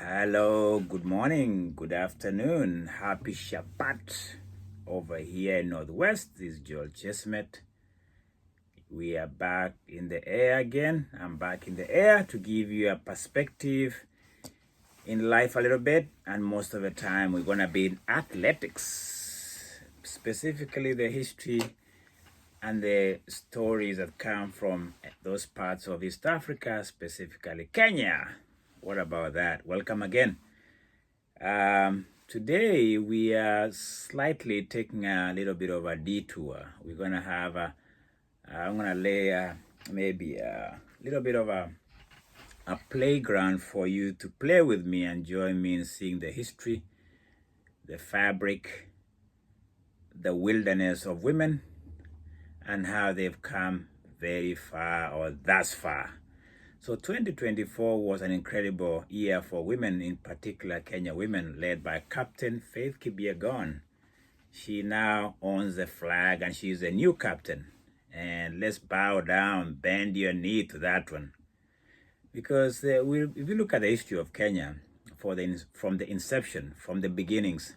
Hello, good morning, good afternoon, happy Shabbat over here in Northwest. This is Joel Chestnut. We are back in the air again. I'm back in the air to give you a perspective in life a little bit, and most of the time we're gonna be in athletics, specifically the history and the stories that come from those parts of East Africa, specifically Kenya. What about that? Welcome again. Today we are slightly taking a little bit of a detour. We're gonna have I'm gonna lay maybe a little bit of a playground for you to play with me and join me in seeing the history, the fabric, the wilderness of women, and how they've come very far or thus far. So 2024 was an incredible year for women, in particular Kenya women, led by Captain Faith Kipyegon. She now owns the flag and she's a new captain. And let's bow down, bend your knee to that one. Because if you look at the history of Kenya, from the inception, from the beginnings,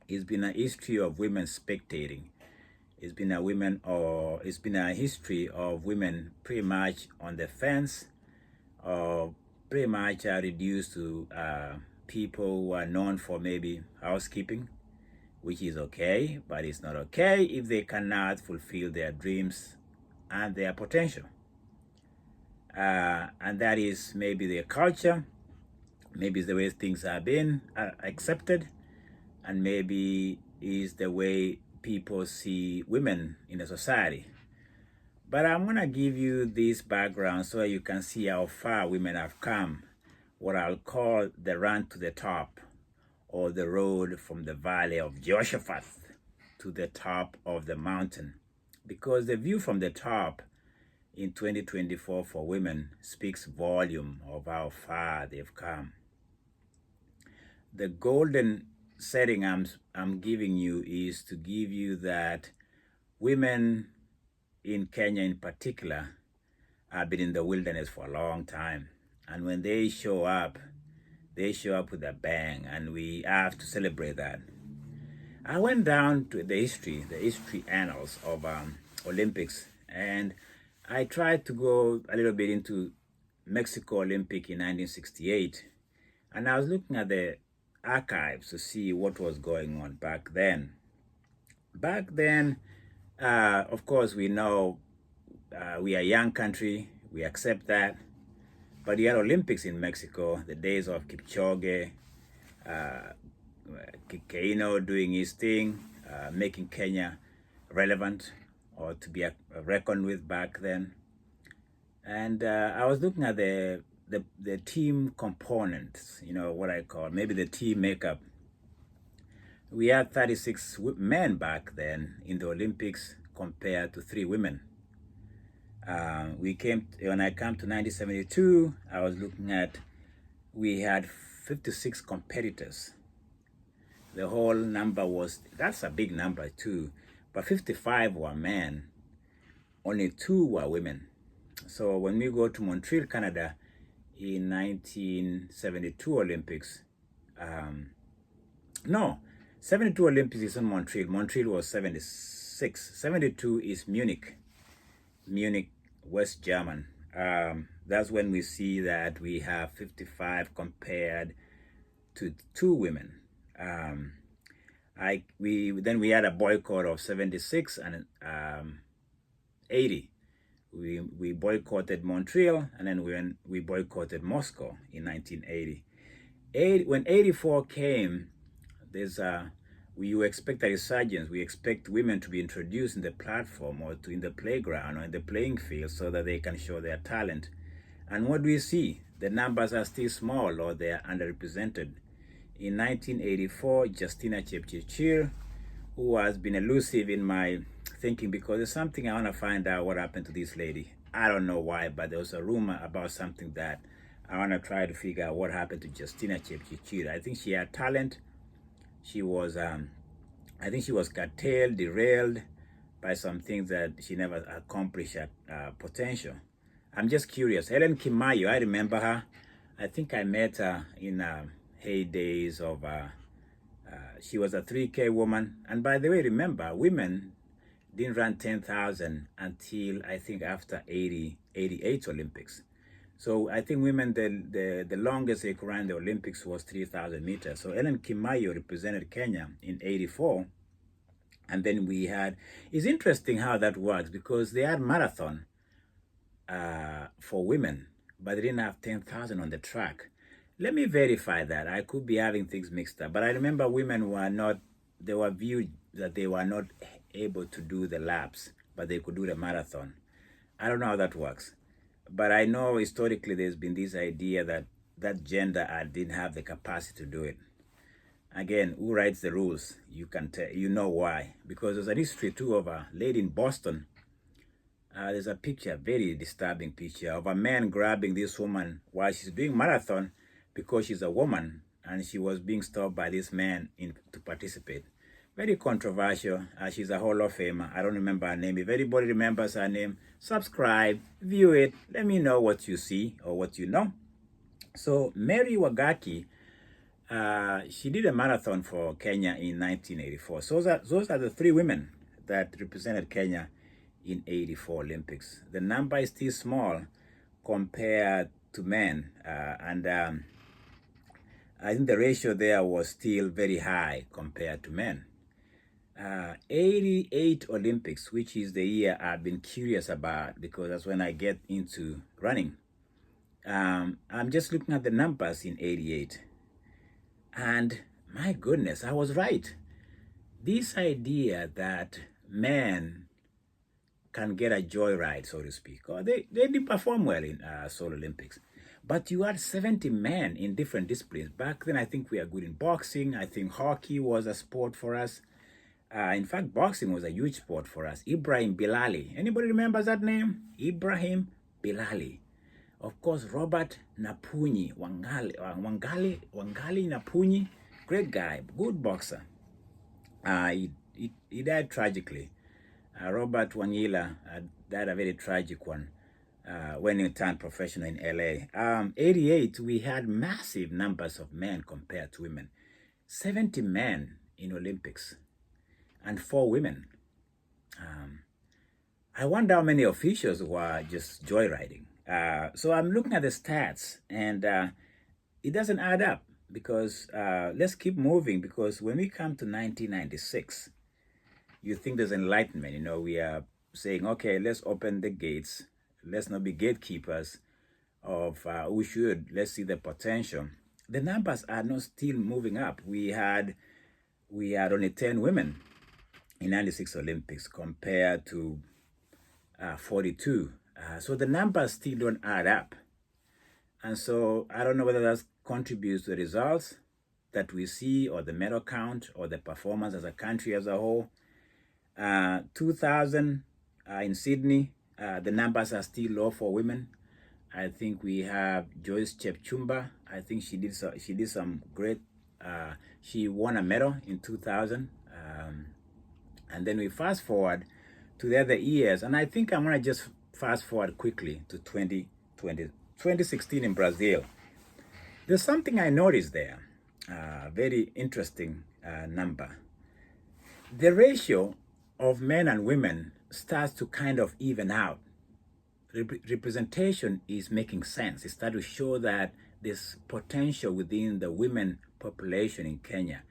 it's been a history of women spectating. It's been a history of women pretty much on the fence, or pretty much reduced to people who are known for maybe housekeeping, which is okay, but it's not okay if they cannot fulfill their dreams and their potential. And that is maybe their culture, maybe it's the way things have been accepted, and maybe is the way people see women in the society. But I'm gonna give you this background so you can see how far women have come, what I'll call the run to the top, or the road from the valley of Jehoshaphat to the top of the mountain. Because the view from the top in 2024 for women speaks volume of how far they've come. The golden setting I'm giving you is to give you that women in Kenya in particular have been in the wilderness for a long time, and when they show up with a bang, and we have to celebrate that. I went down to the history annals of Olympics, and I tried to go a little bit into Mexico Olympic in 1968, and I was looking at the archives to see what was going on back then. Of course, we know we are a young country, we accept that, but you had Olympics in Mexico, the days of Kipchoge, Keino doing his thing, making Kenya relevant or to be reckoned with back then. And I was looking at the team components, what I call maybe the team makeup. We had 36 men back then in the Olympics compared to 3 women. When I came to 1972, I was looking at, we had 56 competitors. The whole number that's a big number too, but 55 were men, only 2 were women. So when we go to Montreal, Canada, in 1972 Olympics, 72 Olympics is in Montreal. Montreal was 76. 72 is Munich, West German. That's when we see that we have 55 compared to 2 women. We had a boycott of 76 and 80. We boycotted Montreal, and then we boycotted Moscow in 1980. When 84 came, you expect a resurgence. We expect women to be introduced in the platform or in the playground or in the playing field so that they can show their talent. And what do we see? The numbers are still small, or they are underrepresented. In 1984, Justina Chepchirchir, who has been elusive in my thinking, because there's something I want to find out what happened to this lady. I don't know why, but there was a rumor about something that I want to try to figure out what happened to Justina Chepchirchir. I think she had talent. She was, I think she was curtailed, derailed by some things that she never accomplished at potential. I'm just curious. Helen Kimayo, I remember her. I think I met her in heydays of, she was a 3K woman. And by the way, remember, women didn't run 10,000 until I think after 88 Olympics. So I think women, the longest they could run in the Olympics was 3,000 meters. So Ellen Kimayo represented Kenya in 84. And then we had, it's interesting how that works because they had marathon for women, but they didn't have 10,000 on the track. Let me verify that. I could be having things mixed up, but I remember women were not, they were viewed that they were not able to do the laps, but they could do the marathon. I don't know how that works, but I know historically there's been this idea that that gender didn't have the capacity to do it. Again, who writes the rules? You can tell, you know why. Because there's an history too of a lady in Boston. There's a picture, very disturbing picture, of a man grabbing this woman while she's doing marathon because she's a woman and she was being stopped by this man to participate. Very controversial. She's a Hall of Famer. I don't remember her name. If anybody remembers her name, subscribe, view it. Let me know what you see or what you know. So Mary Wagaki, she did a marathon for Kenya in 1984. So those are the three women that represented Kenya in 84 Olympics. The number is still small compared to men. I think the ratio there was still very high compared to men. 88 Olympics, which is the year I've been curious about because that's when I get into running. I'm just looking at the numbers in 88. And my goodness, I was right. This idea that men can get a joyride, so to speak, or they didn't perform well in Seoul Olympics. But you had 70 men in different disciplines. Back then, I think we are good in boxing. I think hockey was a sport for us. In fact, boxing was a huge sport for us. Ibrahim Bilali. Anybody remembers that name? Ibrahim Bilali. Of course, Robert Napunyi, Wangali Napunyi, great guy, good boxer. He died tragically. Robert Wangila died a very tragic one when he turned professional in LA. 88, we had massive numbers of men compared to women. 70 men in Olympics and 4 women. I wonder how many officials were just joyriding. So I'm looking at the stats and it doesn't add up because let's keep moving because when we come to 1996, you think there's enlightenment. You know, we are saying, okay, let's open the gates. Let's not be gatekeepers of who should. Let's see the potential. The numbers are not still moving up. We had only 10 women in 96 Olympics compared to 42. So the numbers still don't add up. And so I don't know whether that contributes to the results that we see or the medal count or the performance as a country as a whole. 2000 in Sydney, the numbers are still low for women. I think we have Joyce Chepchumba. I think she did some great. She won a medal in 2000, and then we fast forward to the other years, and I think I'm gonna just fast forward quickly to 2016 in Brazil. There's something I noticed there, very interesting number. The ratio of men and women starts to kind of even out. Representation is making sense. It starts to show that there's potential within the women population in Kenya.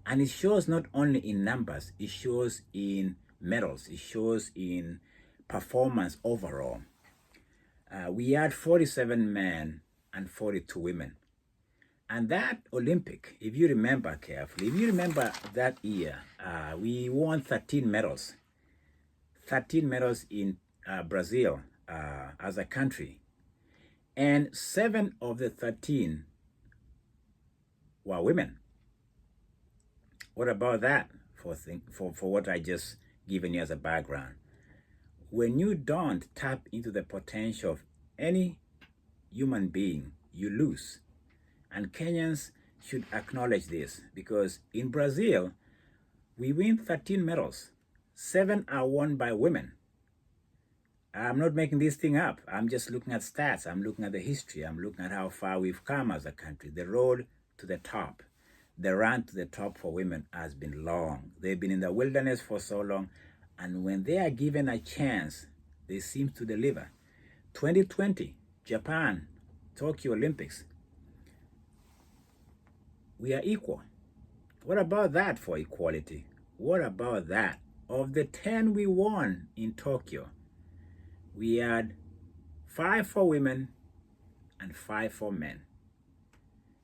And it shows not only in numbers, it shows in medals, it shows in performance overall. We had 47 men and 42 women. And that Olympic, if you remember carefully, if you remember that year, we won 13 medals. 13 medals in Brazil as a country. And 7 of the 13 were women. What about that for what I just given you as a background? When you don't tap into the potential of any human being, you lose. And Kenyans should acknowledge this because in Brazil, we win 13 medals. 7 are won by women. I'm not making this thing up. I'm just looking at stats. I'm looking at the history. I'm looking at how far we've come as a country. The road to the top, the run to the top for women has been long. They've been in the wilderness for so long. And when they are given a chance, they seem to deliver. 2020, Japan, Tokyo Olympics. We are equal. What about that for equality? What about that? Of the 10 we won in Tokyo, we had 5 for women and 5 for men.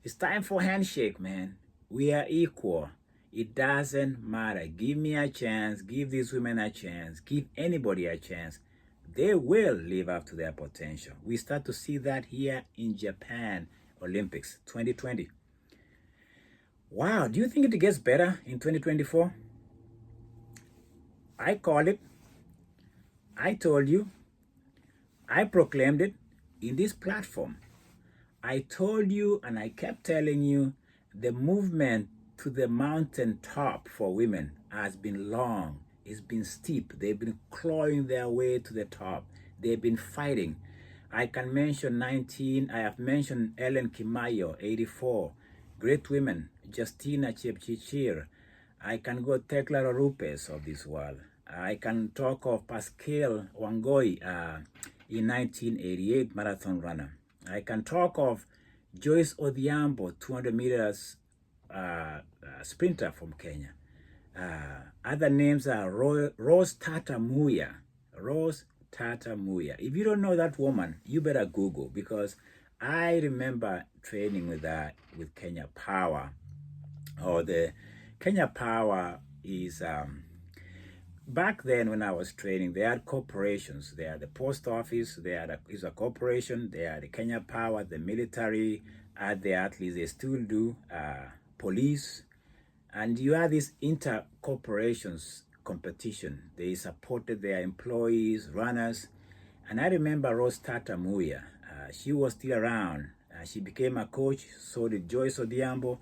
It's time for handshake, man. We are equal. It doesn't matter. Give me a chance. Give these women a chance. Give anybody a chance. They will live up to their potential. We start to see that here in Japan Olympics 2020. Wow, do you think it gets better in 2024? I called it. I told you. I proclaimed it in this platform. I told you and I kept telling you the movement to the mountain top for women has been long. It's been steep. They've been clawing their way to the top. They've been fighting. I can mention I have mentioned Ellen Kimayo, 84. Great women, Justina Chepchichir. I can go Tekla Rupes of this world. I can talk of Pascal Wangoi, in 1988 marathon runner. I can talk of Joyce Odhiambo, 200 meters sprinter from Kenya. Other names are Rose Tata Muya. Rose Tata Muya. If you don't know that woman, you better Google, because I remember training with Kenya Power. Or the Kenya Power is back then when I was training, they had corporations. They had the post office, is a corporation, they had the Kenya Power, the military, the athletes, they still do, police. And you had this inter-corporations competition. They supported their employees, runners. And I remember Rose Tata Muya. She was still around. She became a coach, so did Joyce Odhiambo.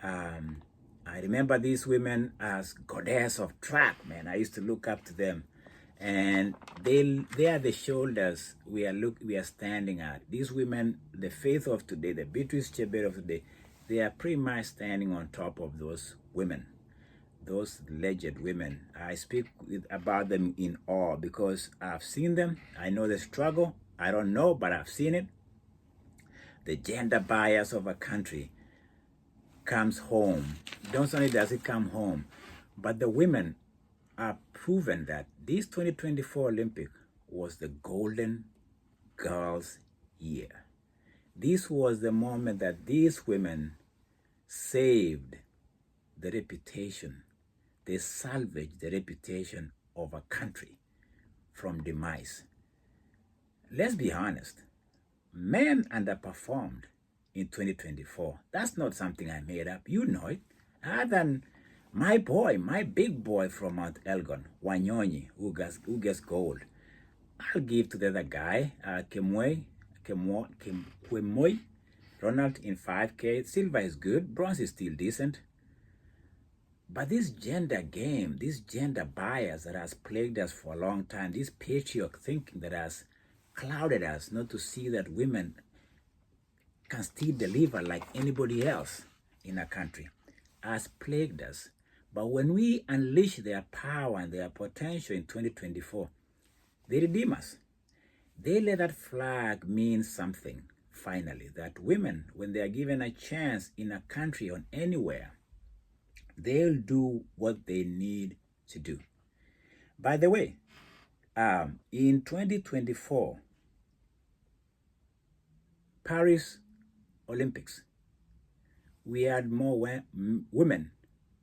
I remember these women as goddess of track, man. I used to look up to them. And they are the shoulders we are standing at. These women, the faith of today, the Beatrice Chebet of today, they are pretty much standing on top of those women, those legend women. I speak about them in awe because I've seen them. I know the struggle. I don't know, but I've seen it. The gender bias of a country comes home. Not only does it come home, but the women are proven that this 2024 Olympic was the golden girls' year. This was the moment that these women saved the reputation. They salvaged the reputation of a country from demise. Let's be honest. Men underperformed in 2024. That's not something I made up. You know it. Other than my big boy from Mount Elgon, Wanyonyi, who gets gold. I'll give to the other guy, Kemoi, Ronald in 5K. Silver is good. Bronze is still decent. But this gender game, this gender bias that has plagued us for a long time, this patriarch thinking that has clouded us not to see that women can still deliver like anybody else in a country, has plagued us. But when we unleash their power and their potential in 2024, they redeem us. They let that flag mean something, finally, that women, when they are given a chance in a country or anywhere, they'll do what they need to do. By the way, in 2024, Paris Olympics, we had more women.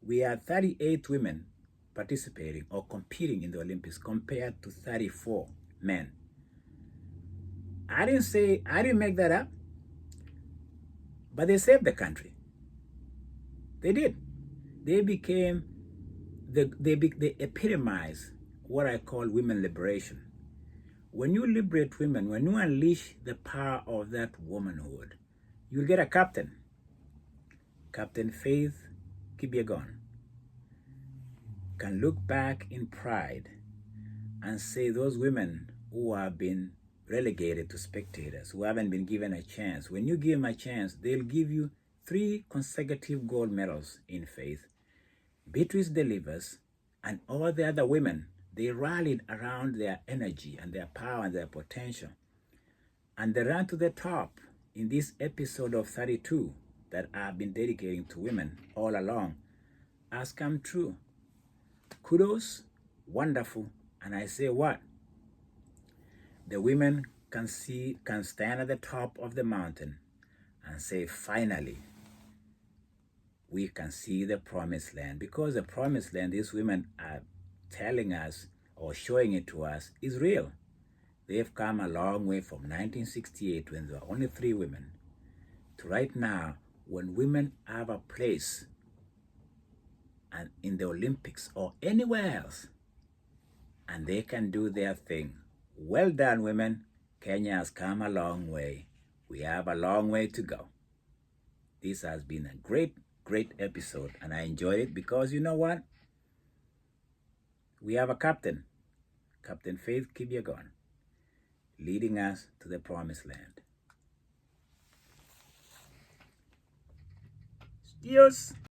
We had 38 women participating or competing in the Olympics compared to 34 men. I didn't make that up, but they saved the country. They did. They became, they epitomize what I call women liberation. When you liberate women, when you unleash the power of that womanhood, you'll get a captain. Captain Faith Kipyegon can look back in pride and say those women who have been relegated to spectators, who haven't been given a chance. When you give them a chance, they'll give you 3 consecutive gold medals in faith. Beatrice delivers, and all the other women, they rallied around their energy and their power and their potential. And the run to the top in this episode of 32 that I've been dedicating to women all along has come true. Kudos, wonderful. And I say what? The women can stand at the top of the mountain and say, finally, we can see the promised land. Because the promised land, these women are telling us or showing it to us, is real. They've come a long way from 1968 when there were only 3 women to right now when women have a place and in the Olympics or anywhere else and they can do their thing. Well done, women. Kenya has come a long way. We have a long way to go. This has been a great episode and I enjoyed it because you know what? We have a captain, Captain Faith Kipyegon, leading us to the promised land. Dios.